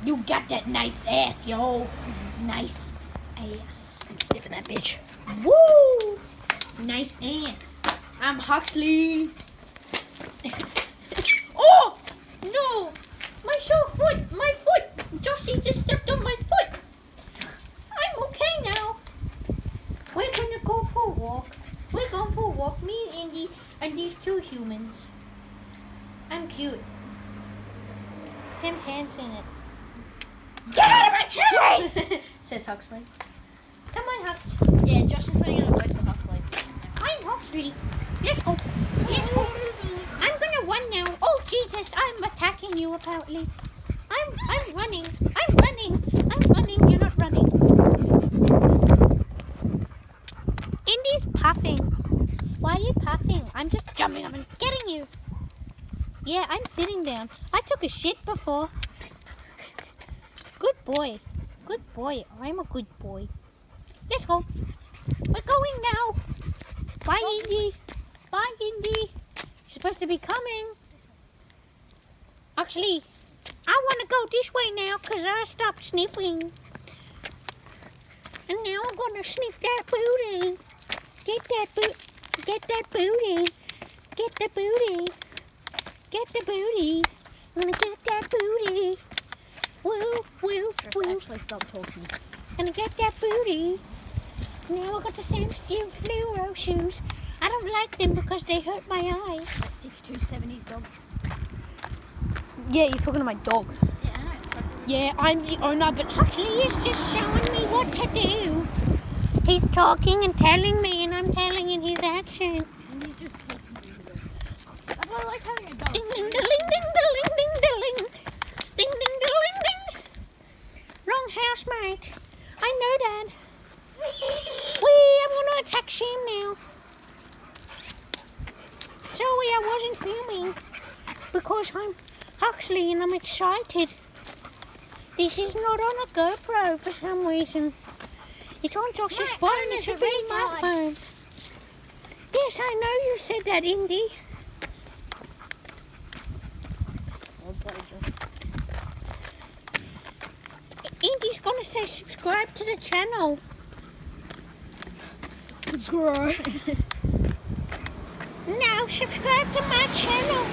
You got that nice ass, yo. Nice ass. I'm sniffing that bitch. Woo! Nice ass. I'm Huxley. Oh! No! My sore foot! My foot! Jossie just stepped on my foot. I'm okay now. We're gonna go for a walk. We're going for a walk. Me and Indy and these two humans. I'm cute. Tim's hands in it. Get out of my chest! Says Huxley. Come on, Hux. Yeah, Josh is putting on a voice for Huxley. I'm Huxley. Let's go. Let's go. I'm gonna run now. Oh Jesus, I'm attacking you apparently. I'm running. I'm running. I'm running. You're not running. Indy's puffing. Why are you puffing? I'm just jumping up and getting you. Yeah, I'm sitting down. I took a shit before. Good boy. Good boy. I'm a good boy. Let's go. We're going now. Bye, Indy. Bye, Indy. You're supposed to be coming. Actually, I want to go this way now because I stopped sniffing. And now I'm going to sniff that booty. Get that booty. Get that booty. Get the booty. Get the booty. I'm going to get that booty. Woo, woo, Just woo. actually stop talking. Gonna get that booty. Now I got the Sam's fluoro shoes. I don't like them because they hurt my eyes. That 6270s dog. Yeah, you're talking to my dog. Yeah, I know. Yeah, I'm the owner, but Huxley is just showing me what to do. He's talking and telling me, and I'm telling in his action. And he's just talking to you. That's why I like having a dog. Ding ding ding ding ding ding ding ding ding ding ding. Wrong house, mate. I know that. Wee, I'm gonna attack Sam now. Sorry, I wasn't filming because I'm Huxley and I'm excited. This is not on a GoPro for some reason. It's on Josh's My phone. phone It is should be my retard. phone. Yes, I know you said that, Indy. Indy's gonna say subscribe to the channel. Subscribe. Now subscribe to my channel.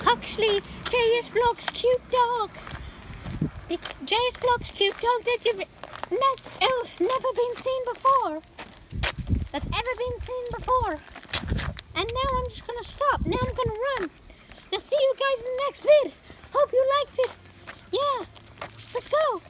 Huxley, JS Vlogs Cute Dog. The JS Vlogs Cute Dog that's never been seen before. That's ever been seen before. And now I'm just gonna stop. Now I'm gonna run. Now see you guys in the next vid. Hope you liked it. Yeah. Let's go.